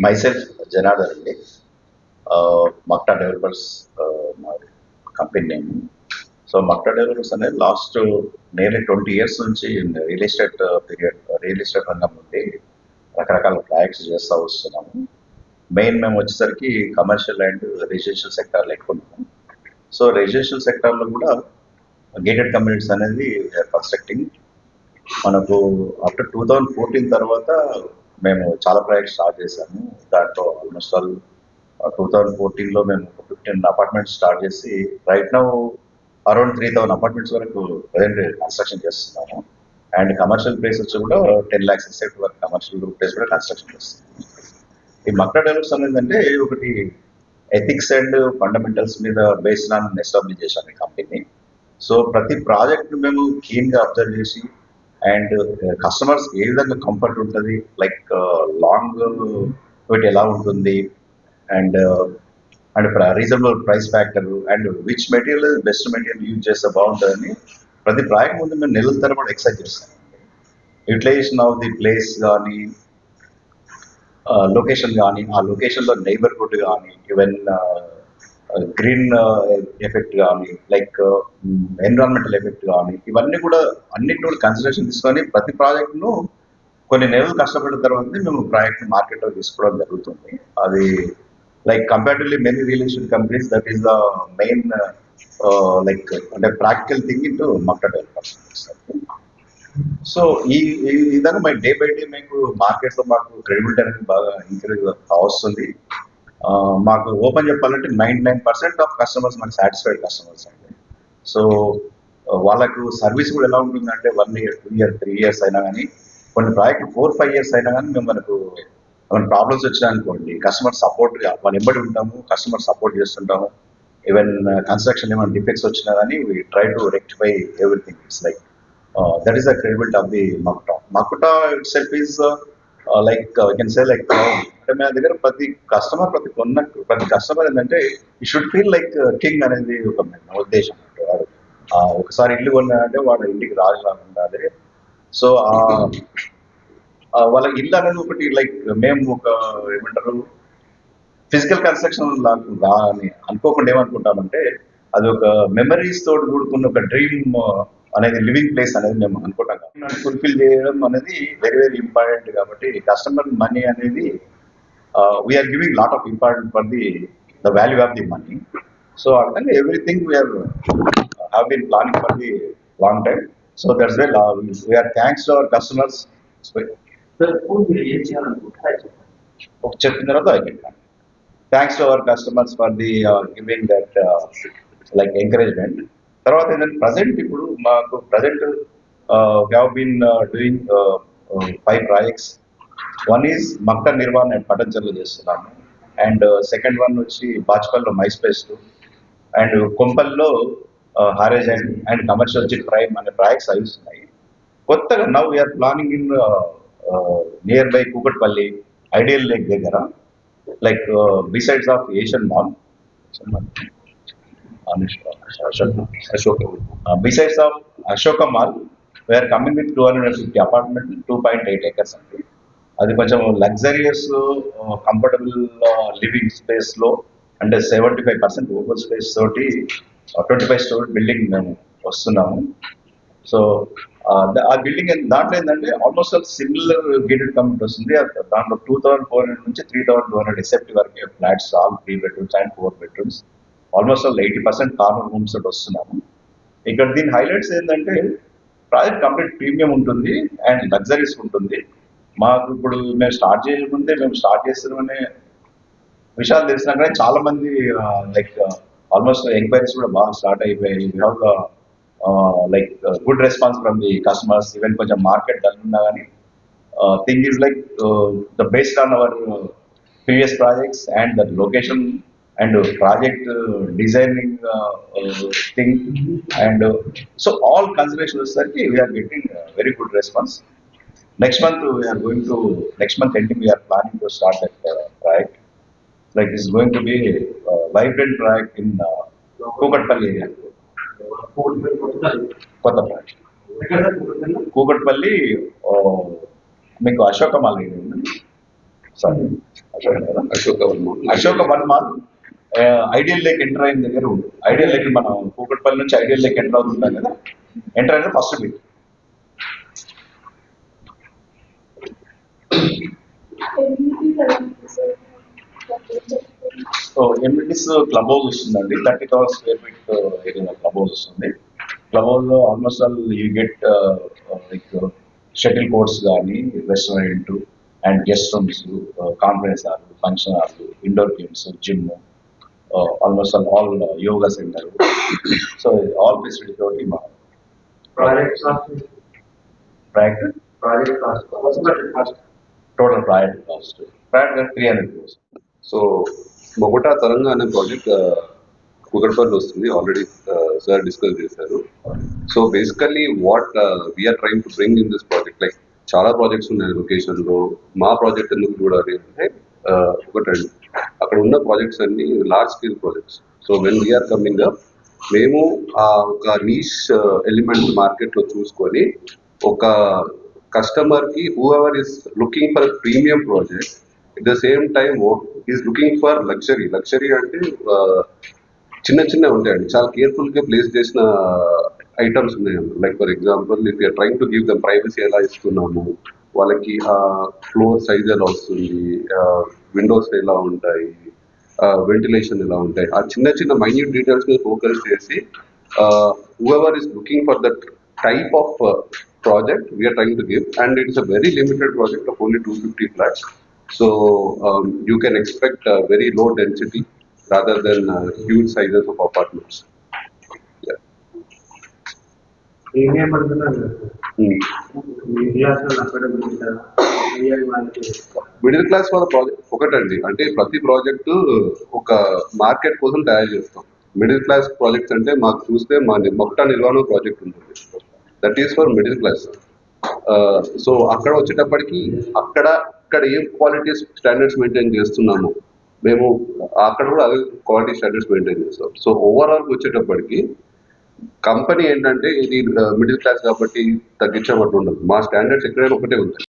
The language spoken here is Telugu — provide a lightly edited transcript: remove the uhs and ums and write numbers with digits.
myself Janardhan అండి. మక్టా డెవలపర్స్ మా company name. So Makuta developers అనేది లాస్ట్ నియర్లీ 20 years నుంచి రియల్ ఎస్టేట్ రంగం నుండి రకరకాల ప్రాజెక్ట్స్ చేస్తూ వస్తున్నాము. మెయిన్ మేము వచ్చేసరికి కమర్షియల్ అండ్ రెసిడెన్షియల్ సెక్టార్లో ఎక్కువ ఉన్నాము. సో రెసిడెన్షియల్ సెక్టార్లో కూడా గేటెడ్ కమ్యూనిటీస్ అనేది కన్స్ట్రక్టింగ్. మనకు ఆఫ్టర్ 2014 తర్వాత మేము చాలా ప్రాజెక్ట్స్ స్టార్ట్ చేశాము. దాంట్లో ఆల్మోస్ట్ ఆల్ 2014లో మేము 15 అపార్ట్మెంట్స్ స్టార్ట్ చేసి రైట్ నౌ అరౌండ్ 3000 అపార్ట్మెంట్స్ వరకు ప్రజెంట్ కన్స్ట్రక్షన్ చేస్తున్నాము. అండ్ కమర్షియల్ ప్లేస్ వచ్చి కూడా 10 lakhs ఎసెట్ వరకు కమర్షియల్ ప్లేస్ కూడా కన్స్ట్రక్షన్ చేస్తున్నాము. ఈ మక్టా డెవలప్స్ అనేది అంటే ఒకటి ఎథిక్స్ అండ్ ఫండమెంటల్స్ మీద బేస్డ్ ఆన్ ఎస్టాబ్లిష్ చేశాను ఈ కంపెనీ. సో ప్రతి ప్రాజెక్ట్ మేము క్లీన్గా అబ్జర్వ్ చేసి అండ్ కస్టమర్స్ ఏ విధంగా కంఫర్ట్ ఉంటుంది, లైక్ లాంగ్ వెయిట్ ఎలా ఉంటుంది, and and reasonable price factor and which material best material use చేస్తే బాగుంటుందని ప్రతి ప్రాజెక్ట్ ముందు మేము నెలల తరబడి ఎక్సైజ్ చేస్తాం. యూటిలైజేషన్ ఆఫ్ ది ప్లేస్ కానీ, లొకేషన్ కానీ, ఆ లొకేషన్లో నైబర్హుడ్ కానీ, ఈవెన్ గ్రీన్ ఎఫెక్ట్ కానీ, లైక్ ఎన్విరాన్మెంటల్ ఎఫెక్ట్ కానీ, ఇవన్నీ కూడా అన్నింటి కూడా కన్సిడరేషన్ తీసుకొని ప్రతి ప్రాజెక్ట్ను కొన్ని నెలలు కష్టపడిన తర్వాత మేము ప్రాజెక్ట్ మార్కెట్లో తీసుకోవడం జరుగుతుంది. అది like comparatively many real estate companies that is the main like అంటే practical thing into Makta developers. So ఈ విధంగా మై డే బై డే మీకు మార్కెట్లో మాకు క్రెడిబిలిటీ అనేది బాగా ఇంక్రీజ్ వస్తుంది. మాకు ఓపెన్ చెప్పాలంటే 99% ఆఫ్ కస్టమర్స్ మనకి సాటిస్ఫైడ్ కస్టమర్స్ అండి. సో వాళ్ళకు సర్వీస్ కూడా ఎలా ఉంటుందంటే 1 year, 2 years, 3 years అయినా కానీ, కొన్ని ప్రాజెక్ట్ 4-5 years అయినా కానీ మేము మనకు ఏమైనా ప్రాబ్లమ్స్ వచ్చినాయనుకోండి, కస్టమర్ సపోర్ట్గా వాళ్ళు ఎంబడి ఉంటాము, కస్టమర్ సపోర్ట్ చేస్తుంటాము. ఈవెన్ కన్స్ట్రక్షన్ ఏమైనా డిఫెక్ట్స్ వచ్చినా కానీ we try to rectify everything. It's like that is the credibility of the Makta. Makta itself is like you can say like అంటే మన దగ్గర ప్రతి కస్టమర్ ఏంటంటే ఈ షుడ్ ఫీల్ లైక్ కింగ్ అనేది ఒక ఉద్దేశం. ఒకసారి ఇల్లు కొన్నాడంటే వాడు ఇంటికి రాజులా ఉండాలి. సో వాళ్ళ ఇల్లు అనేది ఒకటి లైక్ మేము ఒక ఏమంటారు ఫిజికల్ కన్స్ట్రక్షన్ లాగా అని అనుకోకుండా ఏమనుకుంటామంటే అది ఒక మెమరీస్ తోటి కూడుకున్న ఒక డ్రీమ్ అనేది లివింగ్ ప్లేస్ అనేది మేము అనుకుంటాం. ఫుల్ఫిల్ చేయడం అనేది వెరీ వెరీ ఇంపార్టెంట్. కాబట్టి కస్టమర్ మనీ అనేది we are giving lot of important for the value of the money. So అర్థంగా everything we are have been planning for the long time. So that's why we are thanks to our customers. చెప్పిన తర్వాత అయిపోయింది. Thanks to our customers for the giving that like encouragement. తర్వాత ఏంటంటే ప్రజెంట్ ఇప్పుడు మాకు present have been doing 5 projects. One is Makta Nirvan and పటంచర్లో చేస్తున్నాము. అండ్ సెకండ్ వన్ వచ్చి బాచ్పల్లో మైస్పేస్ 2 అండ్ కొంపల్లో హారేజ్ అండ్ కమర్షియల్ వచ్చి ప్రైమ్ అనే ప్రాజెక్ట్స్ అయిస్తున్నాయి. కొత్తగా now we are planning in near by Kukatpally ideal lake దగ్గర, like besides of Asian mall, besides of Ashoka mall, we are coming with 250 apartments, 2.8 acres అండి. అది కొంచెం లగ్జరియస్ కంఫర్టబుల్ లివింగ్ స్పేస్లో అంటే 75% ఓపెన్ స్పేస్ తోటి 25 story బిల్డింగ్ మేము వస్తున్నాము. సో ఆ బిల్డింగ్ దాంట్లో ఏంటంటే ఆల్మోస్ట్ సిమిలర్ గేటెడ్ కమ్యూనిటీ వస్తుంది. దాంట్లో 2400 నుంచి 3200 ఎసెప్ట్ వరకు flats, all 3 bedrooms and 4 bedrooms, almost 80% corner rooms తోటి వస్తున్నాము. ఇక్కడ దీని హైలైట్స్ ఏంటంటే ప్రాజెక్ట్ కంప్లీట్ ప్రీమియం ఉంటుంది అండ్ లగ్జరీస్ ఉంటుంది. మాకు ఇప్పుడు మేము స్టార్ట్ చేయకముందే మేము స్టార్ట్ చేస్తున్నామనే విషయాలు తెలిసినా కానీ చాలా మంది లైక్ ఆల్మోస్ట్ ఎంక్వైరీస్ కూడా బాగా స్టార్ట్ అయిపోయాయి. We have like good response from the customers. Even కొంచెం మార్కెట్ డల్ ఉన్నా కానీ thing is like the based on our previous projects and the location and project designing thing and so all consideration వచ్చేసరికి we are getting very good response. Next month ending we are planning to start that project. Like this is going to be a vibrant project in Kukatpalli area. Kota project. Kukatpalli, మీకు Ashoka mall sorry, Ashoka Varma. Ashoka Varma ideal lake enter అయిన దగ్గర ఉంది. ఐడియల్ లేక్ మనం కూకట్పల్లి నుంచి ఐడియల్ లేక్ ఎంటర్ అవుతుంటాం కదా, ఎంటర్ అయిన first bit. So amenities club house వస్తుందండి, 30,000 square feet area club house వస్తుంది. క్లబ్ హౌస్ లో almost all you get like shuttle courts కానీ, restaurant and guest rooms, conference hall, function hall, indoor games, gym, almost all yoga centre. So all facility తోటి మా project total project cost 300 crores. So బొగోటా తరంగా అనే ప్రాజెక్ట్ కుకట్పల్లి వస్తుంది, ఆల్రెడీ సార్ డిస్కస్ చేశారు. So basically what we are trying to bring in this project, like చాలా ప్రాజెక్ట్స్ ఉన్నాయి లొకేషన్ లో. మా ప్రాజెక్ట్ ఎందుకు చూడాలి అంటే ఒకటండి, అక్కడ ఉన్న ప్రాజెక్ట్స్ అన్ని large scale projects. So when we're coming up, మేము ఒక నీష్ ఎలిమెంట్ మార్కెట్ లో చూసుకొని ఒక కస్టమర్ కి who ever is looking for premium project, at the same time is looking for luxury. Luxury అంటే చిన్న చిన్న ఉంటాయండి, చాలా కేర్ఫుల్ గా ప్లేస్ చేసిన ఐటమ్స్ ఉన్నాయండి. Like for example, if you're trying to give them privacy ఎలా ఇస్తున్నాము, వాళ్ళకి ఫ్లోర్ సైజ్ ఎలా వస్తుంది, విండోస్ ఎలా ఉంటాయి, వెంటిలేషన్ ఎలా ఉంటాయి, ఆ చిన్న చిన్న మైన్యూట్ డీటెయిల్స్ మీద ఫోకస్ చేసి whoever is looking for that type of project we are trying to give, and it's a very limited project of only 250 flats. So you can expect a very low density rather than huge sizes of apartments. Yeah. Middle class వాళ్ళ ప్రాజెక్ట్ ఒకటండి, అంటే ప్రతి ప్రాజెక్టు ఒక మార్కెట్ కోసం తయారు చేస్తాం. మిడిల్ క్లాస్ ప్రాజెక్ట్స్ అంటే మాకు చూస్తే మా మొక్కట నిర్వహణ ప్రాజెక్ట్ ఉంటుంది, that is for middle class. So అక్కడ వచ్చేటప్పటికి అక్కడ ఏం క్వాలిటీ స్టాండర్డ్స్ మెయింటైన్ చేస్తున్నాము మేము, అక్కడ కూడా అదే క్వాలిటీ స్టాండర్డ్స్ మెయింటైన్ చేస్తాం. సో ఓవరాల్ వచ్చేటప్పటికి కంపెనీ ఏంటంటే ఇది మిడిల్ క్లాస్ కాబట్టి తగ్గించబట్టు ఉండదు, మా స్టాండర్డ్స్ ఎక్కడైనా ఒకటే ఉంటాయి.